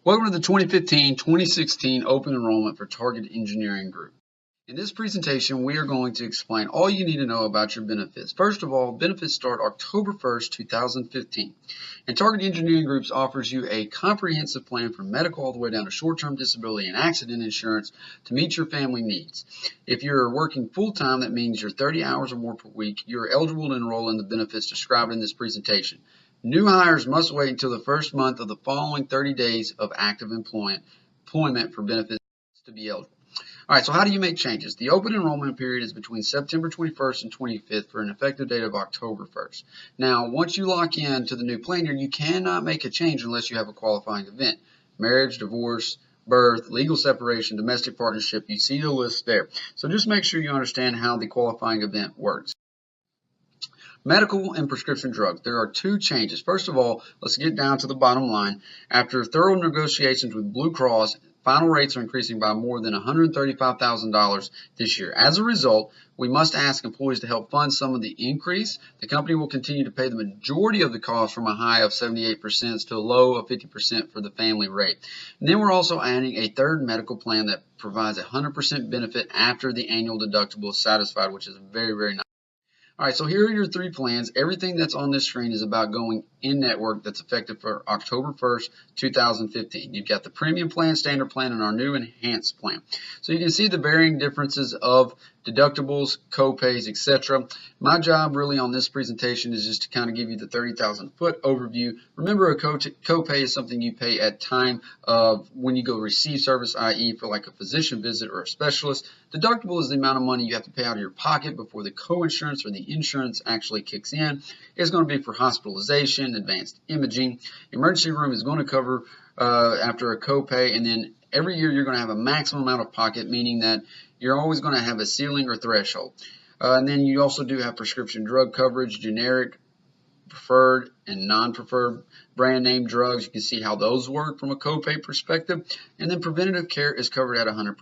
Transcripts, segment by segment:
Welcome to the 2015-2016 Open Enrollment for Target Engineering Group. In this presentation, we are going to explain all you need to know about your benefits. First of all, benefits start October 1st, 2015. And Target Engineering Groups offers you a comprehensive plan from medical all the way down to short-term disability and accident insurance to meet your family needs. If you're working full-time, that means you're 30 hours or more per week, you're eligible to enroll in the benefits described in this presentation. New hires must wait until the first month of the following 30 days of active employment for benefits to be eligible. All right, so how do you make changes? The open enrollment period is between September 21st and 25th for an effective date of October 1st. Now, once you lock in to the new plan year, you cannot make a change unless you have a qualifying event. Marriage, divorce, birth, legal separation, domestic partnership, you see the list there. So just make sure you understand how the qualifying event works. Medical and prescription drugs. There are two changes. First of all, let's get down to the bottom line. After thorough negotiations with Blue Cross, final rates are increasing by more than $135,000 this year. As a result, we must ask employees to help fund some of the increase. The company will continue to pay the majority of the cost from a high of 78% to a low of 50% for the family rate. And then we're also adding a third medical plan that provides 100% benefit after the annual deductible is satisfied, which is very, very nice. All right, so here are your three plans. Everything that's on this screen is about going in-network that's effective for October 1st, 2015. You've got the premium plan, standard plan, and our new enhanced plan. So you can see the varying differences of deductibles, co-pays, etc. My job really on this presentation is just to kind of give you the 30,000-foot overview. Remember, a co-pay is something you pay at time of when you go receive service, i.e. for like a physician visit or a specialist. Deductible is the amount of money you have to pay out of your pocket before the co-insurance or the insurance actually kicks in. It's going to be for hospitalization, advanced imaging. Emergency room is going to cover after a co-pay, and then every year you're going to have a maximum out of pocket, meaning that you're always going to have a ceiling or threshold. And then you also do have prescription drug coverage, generic, preferred, and non-preferred brand name drugs. You can see how those work from a copay perspective. And then preventative care is covered at 100%.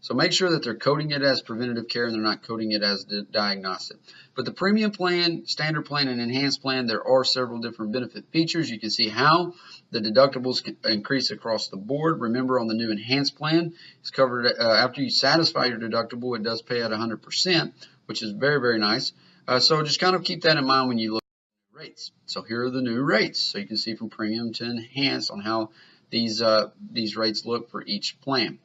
So make sure that they're coding it as preventative care and they're not coding it as diagnostic. But the premium plan, standard plan, and enhanced plan, there are several different benefit features. You can see how the deductibles can increase across the board. Remember, on the new enhanced plan, it's covered after you satisfy your deductible, it does pay at 100%, which is very, very nice. So just kind of keep that in mind when you look at rates. So here are the new rates. So you can see from premium to enhanced on how these rates look for each plan.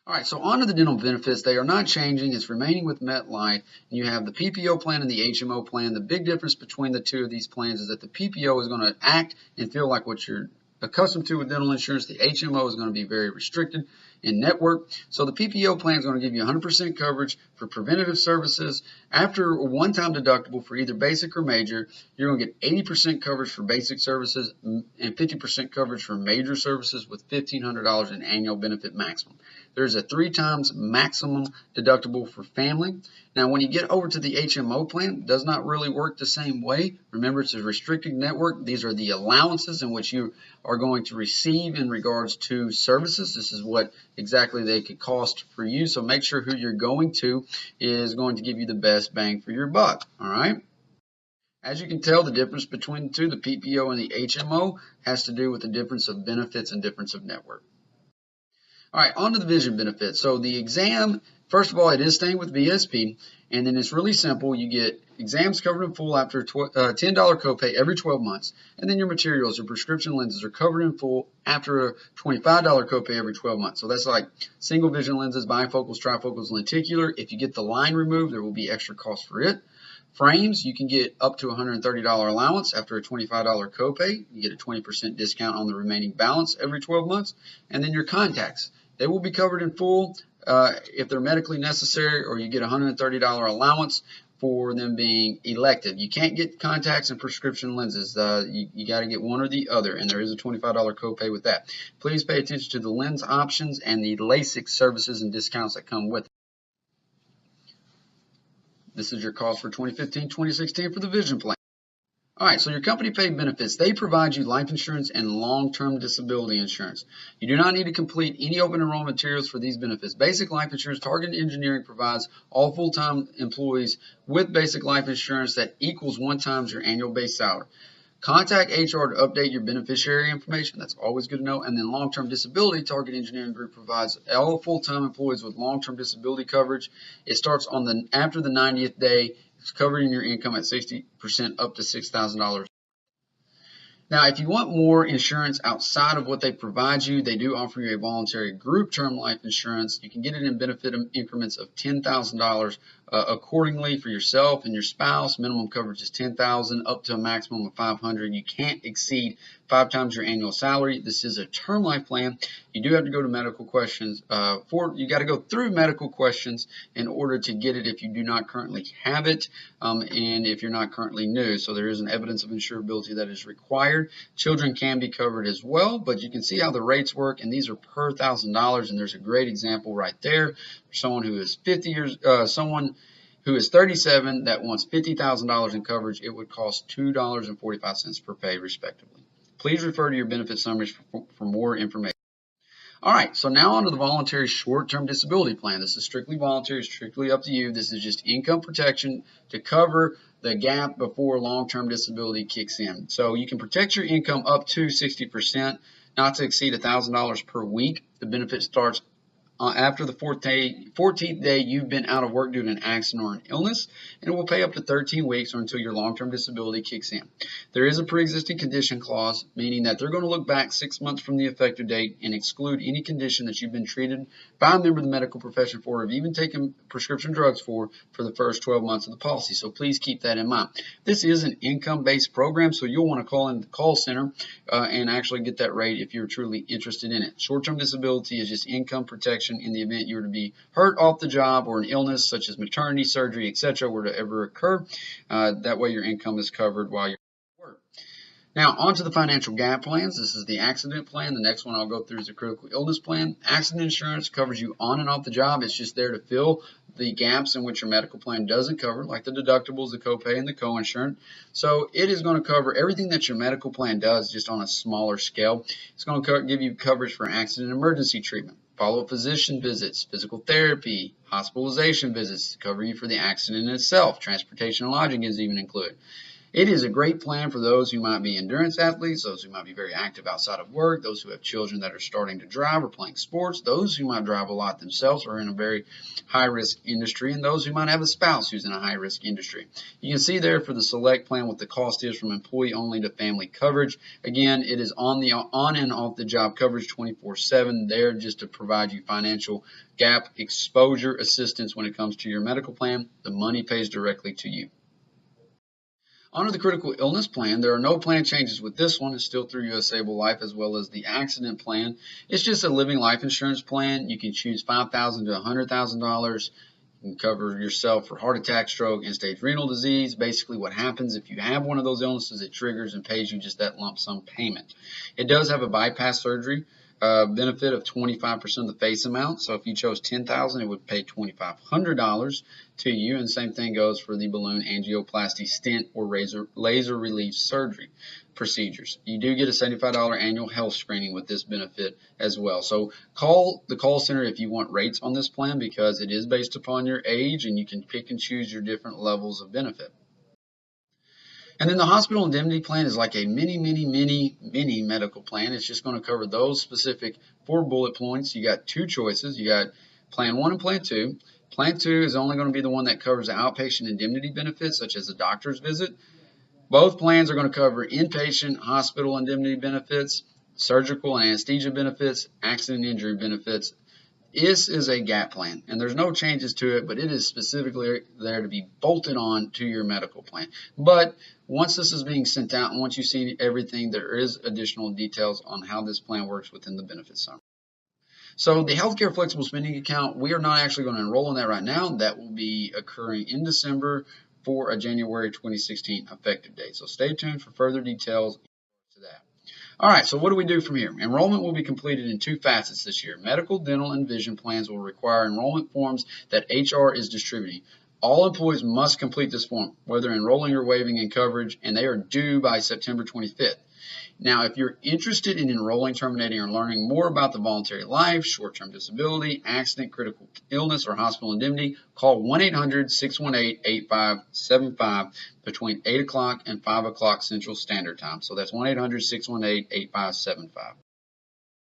All right, so on to the dental benefits. They are not changing. It's remaining with MetLife. And you have the PPO plan and the HMO plan. The big difference between the two of these plans is that the PPO is going to act and feel like what you're accustomed to with dental insurance. The HMO is going to be very restricted in network. So the PPO plan is going to give you 100% coverage for preventative services. After a one-time deductible for either basic or major, you're going to get 80% coverage for basic services and 50% coverage for major services with $1,500 in annual benefit maximum. There's a 3 times maximum deductible for family. Now, when you get over to the HMO plan, it does not really work the same way. Remember, it's a restricted network. These are the allowances in which you are going to receive in regards to services. This is what exactly they could cost for you. So make sure who you're going to is going to give you the best bang for your buck. All right. As you can tell, the difference between the two, the PPO and the HMO, has to do with the difference of benefits and difference of network. All right, on to the vision benefits. So the exam, first of all, it is staying with VSP, and then it's really simple. You get exams covered in full after a $10 copay every 12 months, and then your materials, your prescription lenses are covered in full after a $25 copay every 12 months. So that's like single vision lenses, bifocals, trifocals, lenticular. If you get the line removed, there will be extra cost for it. Frames, you can get up to $130 allowance after a $25 copay. You get a 20% discount on the remaining balance every 12 months. And then your contacts, they will be covered in full if they're medically necessary, or you get a $130 allowance for them being elective. You can't get contacts and prescription lenses. You got to get one or the other, and there is a $25 copay with that. Please pay attention to the lens options and the LASIK services and discounts that come with it. This is your cost for 2015-2016 for the vision plan. All right, so your company paid benefits, they provide you life insurance and long-term disability insurance. You do not need to complete any open enrollment materials for these benefits. Basic life insurance, Target Engineering provides all full-time employees with basic life insurance that equals 1 times your annual base salary. Contact HR to update your beneficiary information. That's always good to know. And then long-term disability, Target Engineering Group provides all full-time employees with long-term disability coverage. It starts on after the 90th day. It's covering your income at 60% up to $6,000. Now, if you want more insurance outside of what they provide you, they do offer you a voluntary group term life insurance. You can get it in benefit increments of $10,000 accordingly for yourself and your spouse. Minimum coverage is $10,000 up to a maximum of $500. You can't exceed 5 times your annual salary. This is a term life plan. You do have to go to medical questions. You got to go through medical questions in order to get it if you do not currently have it, and if you're not currently new. So there is an evidence of insurability that is required. Children can be covered as well, but you can see how the rates work, and these are per $1,000. And there's a great example right there for someone who is 50 years, someone who is 37 that wants $50,000 in coverage. It would cost $2.45 per pay, respectively. Please refer to your benefit summaries for more information. All right, so now on to the voluntary short-term disability plan. This is strictly voluntary, strictly up to you. This is just income protection to cover the gap before long-term disability kicks in. So you can protect your income up to 60%, not to exceed $1,000 per week. The benefit starts after the 14th day you've been out of work due to an accident or an illness, and it will pay up to 13 weeks or until your long-term disability kicks in. There is a pre-existing condition clause, meaning that they're going to look back 6 months from the effective date and exclude any condition that you've been treated by a member of the medical profession for, or have even taken prescription drugs for the first 12 months of the policy. So please keep that in mind. This is an income-based program, so you'll want to call in the call center and actually get that rate if you're truly interested in it. Short-term disability is just income protection in the event you were to be hurt off the job or an illness such as maternity, surgery, etc. were to ever occur. That way your income is covered while you're at work. Now, on to the financial gap plans. This is the accident plan. The next one I'll go through is the critical illness plan. Accident insurance covers you on and off the job. It's just there to fill the gaps in which your medical plan doesn't cover, like the deductibles, the copay, and the co-insurance. So it is going to cover everything that your medical plan does, just on a smaller scale. It's going to give you coverage for accident and emergency treatment, follow-up physician visits, physical therapy, hospitalization visits to cover you for the accident itself. Transportation and lodging is even included. It is a great plan for those who might be endurance athletes, those who might be very active outside of work, those who have children that are starting to drive or playing sports, those who might drive a lot themselves or are in a very high-risk industry, and those who might have a spouse who's in a high-risk industry. You can see there for the select plan what the cost is from employee-only to family coverage. Again, it is on and off the job coverage 24/7 there just to provide you financial gap exposure assistance when it comes to your medical plan. The money pays directly to you. Under the critical illness plan, there are no plan changes with this one. It's still through USAble Life as well as the accident plan. It's just a living life insurance plan. You can choose $5,000 to $100,000. You can cover yourself for heart attack, stroke, end-stage renal disease. Basically what happens if you have one of those illnesses, it triggers and pays you just that lump sum payment. It does have a bypass surgery benefit of 25% of the face amount. So if you chose $10,000, it would pay $2,500 to you. And same thing goes for the balloon angioplasty, stent, or laser relief surgery procedures. You do get a $75 annual health screening with this benefit as well. So call the call center if you want rates on this plan, because it is based upon your age and you can pick and choose your different levels of benefit. And then the hospital indemnity plan is like a mini medical plan. It's just going to cover those specific 4 bullet points. You got 2 choices. You got plan 1 and plan 2. Plan 2 is only going to be the one that covers the outpatient indemnity benefits, such as a doctor's visit. Both plans are going to cover inpatient hospital indemnity benefits, surgical and anesthesia benefits, accident and injury benefits. This is a gap plan, and there's no changes to it, but it is specifically there to be bolted on to your medical plan. But once this is being sent out and once you see everything, there is additional details on how this plan works within the benefit summary. So the healthcare flexible spending account, we are not actually going to enroll in that right now. That will be occurring in December for a January 2016 effective date. So stay tuned for further details to that. All right, so what do we do from here? Enrollment will be completed in 2 facets this year. Medical, dental, and vision plans will require enrollment forms that HR is distributing. All employees must complete this form, whether enrolling or waiving in coverage, and they are due by September 25th. Now, if you're interested in enrolling, terminating, or learning more about the voluntary life, short-term disability, accident, critical illness, or hospital indemnity, call 1-800-618-8575 between 8 o'clock and 5 o'clock Central Standard Time. So that's 1-800-618-8575.